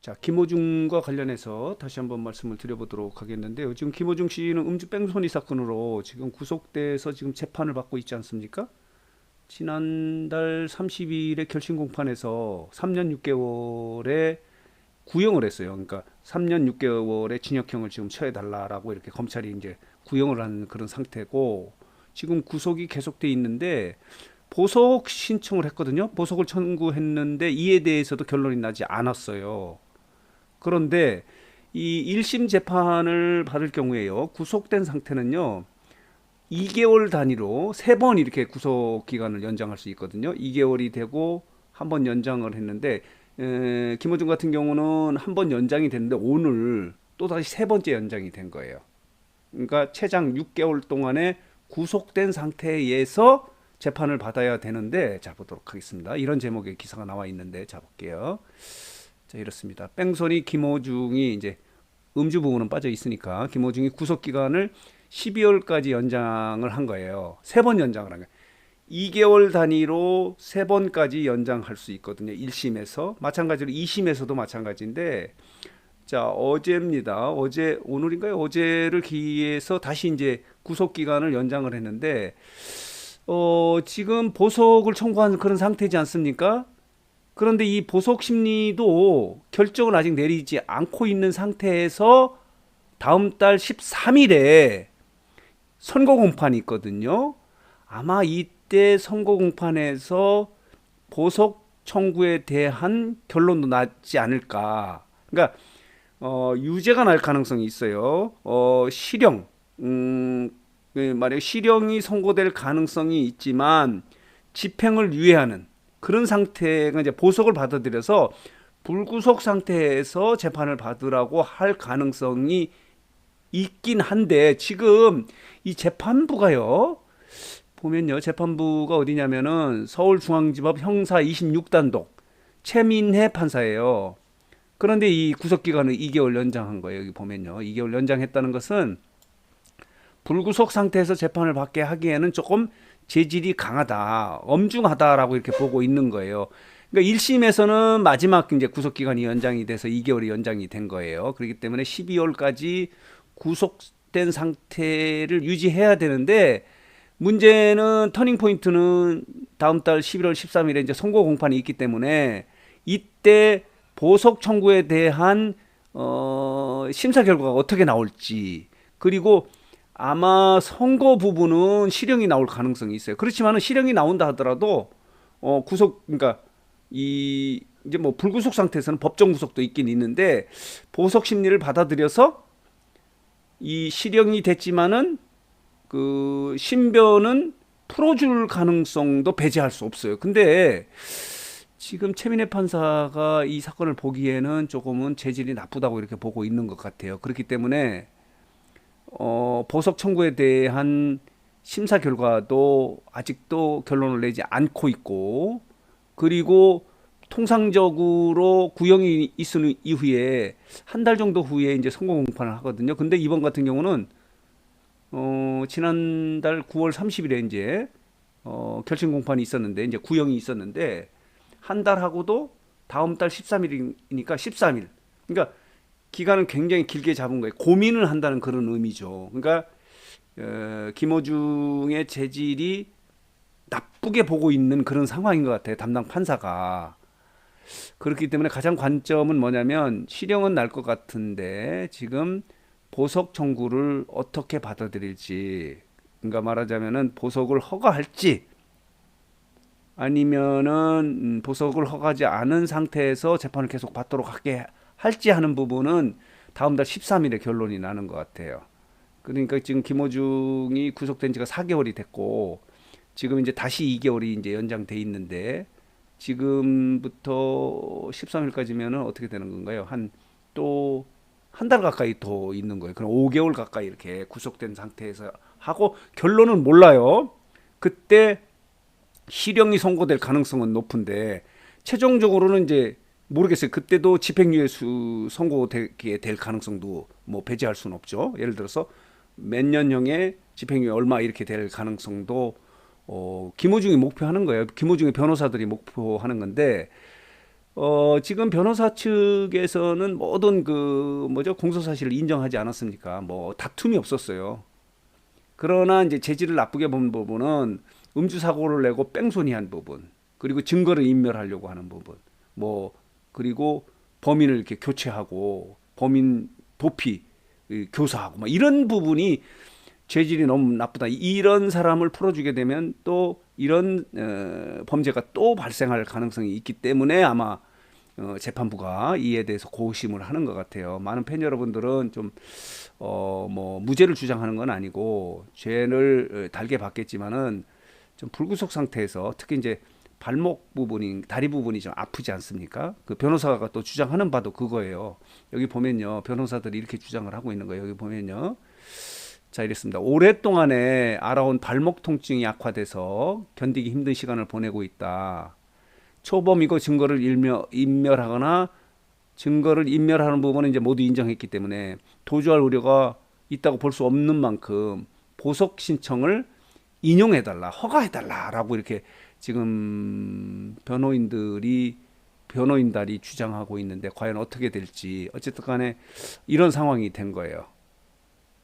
자, 김호중과 관련해서 다시 한번 말씀을 드려보도록 하겠는데요. 지금 김호중 씨는 음주 뺑소니 사건으로 지금 구속돼서 지금 재판을 받고 있지 않습니까? 지난달 30일에 결심 공판에서 3년 6개월에 구형을 했어요. 그러니까 3년 6개월의 징역형을 지금 처해달라라고 이렇게 검찰이 이제 구형을 한 그런 상태고, 지금 구속이 계속돼 있는데 보석 신청을 했거든요. 보석을 청구했는데 이에 대해서도 결론이 나지 않았어요. 그런데 이 1심 재판을 받을 경우에요, 구속된 상태는요 2개월 단위로 3번 이렇게 구속 기간을 연장할 수 있거든요. 2개월이 되고 한 번 연장을 했는데, 김어준 같은 경우는 한 번 연장이 됐는데 오늘 또 다시 3번째 연장이 된 거예요. 그러니까 최장 6개월 동안에 구속된 상태에서 재판을 받아야 되는데, 자 보도록 하겠습니다. 이런 제목의 기사가 나와 있는데, 자 볼게요. 자, 이렇습니다. 뺑소니 김호중이 이제 음주 부분은 빠져 있으니까 김호중이 구속 기간을 12월까지 연장을 한 거예요. 3번 연장을 한 거예요. 2개월 단위로 3번까지 연장할 수 있거든요. 1심에서 마찬가지로 2심에서도 마찬가지인데, 자 어제입니다. 어제 오늘인가요? 어제를 기해서 다시 이제 구속 기간을 연장을 했는데, 지금 보석을 청구한 그런 상태지 않습니까? 그런데 이 보석 심리도 결정을 아직 내리지 않고 있는 상태에서 다음 달 13일에 선고 공판이 있거든요. 아마 이때 선고 공판에서 보석 청구에 대한 결론도 나지 않을까. 그러니까 유죄가 날 가능성이 있어요. 실형, 만약 실형이 선고될 가능성이 있지만 집행을 유예하는 그런 상태가 이제 보석을 받아들여서 불구속 상태에서 재판을 받으라고 할 가능성이 있긴 한데, 지금 이 재판부가요, 보면요, 재판부가 어디냐면은 서울중앙지법 형사 26단독 최민혜 판사예요. 그런데 이 구속기간을 2개월 연장한 거예요. 여기 보면요, 2개월 연장했다는 것은 불구속 상태에서 재판을 받게 하기에는 조금 재질이 강하다, 엄중하다라고 이렇게 보고 있는 거예요. 그러니까 1심에서는 마지막 이제 구속기간이 연장이 돼서 2개월이 연장이 된 거예요. 그렇기 때문에 12월까지 구속된 상태를 유지해야 되는데, 문제는 터닝 포인트는 다음 달 11월 13일에 이제 선고 공판이 있기 때문에 이때 보석 청구에 대한 심사 결과가 어떻게 나올지, 그리고 아마 선고 부분은 실형이 나올 가능성이 있어요. 그렇지만은 실형이 나온다 하더라도 구속, 그러니까 이 이제 뭐 불구속 상태에서는 법정 구속도 있긴 있는데, 보석 심리를 받아들여서 이 실형이 됐지만은 그 신변은 풀어줄 가능성도 배제할 수 없어요. 근데 지금 최민혜 판사가 이 사건을 보기에는 조금은 재질이 나쁘다고 이렇게 보고 있는 것 같아요. 그렇기 때문에 보석 청구에 대한 심사 결과도 아직도 결론을 내지 않고 있고, 그리고 통상적으로 구형이 있은 이후에 한 달 정도 후에 이제 선고 공판을 하거든요. 근데 이번 같은 경우는 지난달 9월 30일에 이제 결심 공판이 있었는데, 이제 구형이 있었는데 한 달 하고도 다음 달 13일이니까 13일. 그러니까 기간은 굉장히 길게 잡은 거예요. 고민을 한다는 그런 의미죠. 그러니까 김어중의 재질이 나쁘게 보고 있는 그런 상황인 것 같아요, 담당 판사가. 그렇기 때문에 가장 관점은 뭐냐면, 실형은 날 것 같은데 지금 보석 청구를 어떻게 받아들일지, 그러니까 말하자면은 보석을 허가할지 아니면은 보석을 허가하지 않은 상태에서 재판을 계속 받도록 하게 할지 하는 부분은 다음 달 13일에 결론이 나는 것 같아요. 그러니까 지금 김어중이 구속된 지가 4개월이 됐고, 지금 이제 다시 2개월이 이제 연장돼 있는데, 지금부터 13일까지면은 어떻게 되는 건가요? 한 또 한 달 가까이 더 있는 거예요. 그럼 5개월 가까이 이렇게 구속된 상태에서 하고, 결론은 몰라요. 그때 실형이 선고될 가능성은 높은데, 최종적으로는 이제 모르겠어요. 그때도 집행유예수 선고되게 될 가능성도 뭐 배제할 수는 없죠. 예를 들어서 몇 년형의 집행유예 얼마 이렇게 될 가능성도 김호중이 목표하는 거예요. 김호중의 변호사들이 목표하는 건데, 지금 변호사 측에서는 모든 그 뭐죠 공소 사실을 인정하지 않았습니까? 뭐 다툼이 없었어요. 그러나 이제 재질을 나쁘게 본 부분은 음주 사고를 내고 뺑소니한 부분, 그리고 증거를 인멸하려고 하는 부분, 뭐 그리고 범인을 이렇게 교체하고 범인 도피 교사하고 막 이런 부분이 죄질이 너무 나쁘다. 이런 사람을 풀어주게 되면 또 이런 범죄가 또 발생할 가능성이 있기 때문에 아마 재판부가 이에 대해서 고심을 하는 것 같아요. 많은 팬 여러분들은 좀 뭐 무죄를 주장하는 건 아니고 죄를 달게 받겠지만은 좀 불구속 상태에서 특히 이제 발목 부분이 다리 부분이 좀 아프지 않습니까? 그 변호사가 또 주장하는 바도 그거예요. 여기 보면요, 변호사들이 이렇게 주장을 하고 있는 거예요. 여기 보면요, 자 이랬습니다. 오랫동안에 알아온 발목 통증이 악화돼서 견디기 힘든 시간을 보내고 있다. 초범이고 인멸하거나 증거를 인멸하는 부분은 이제 모두 인정했기 때문에 도주할 우려가 있다고 볼 수 없는 만큼 보석 신청을 인용해달라, 허가해달라라고 이렇게 지금 변호인들이 주장하고 있는데 과연 어떻게 될지 어쨌든 간에 이런 상황이 된 거예요.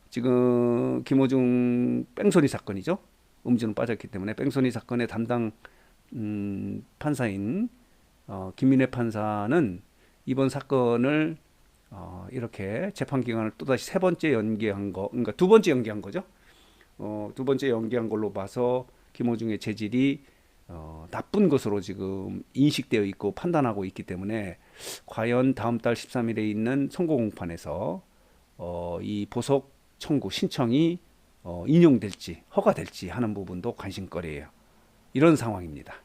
지금 김호중 뺑소니 사건이죠. 음주는 빠졌기 때문에 뺑소니 사건의 담당 판사인 김민혜 판사는 이번 사건을 이렇게 재판 기간을 또다시 세 번째 연기한 거, 그러니까 두 번째 연기한 거죠. 두 번째 연기한 걸로 봐서 김호중의 재질이 나쁜 것으로 지금 인식되어 있고 판단하고 있기 때문에 과연 다음 달 13일에 있는 선고공판에서 이 보석 청구 신청이 인용될지 허가될지 하는 부분도 관심거리예요. 이런 상황입니다.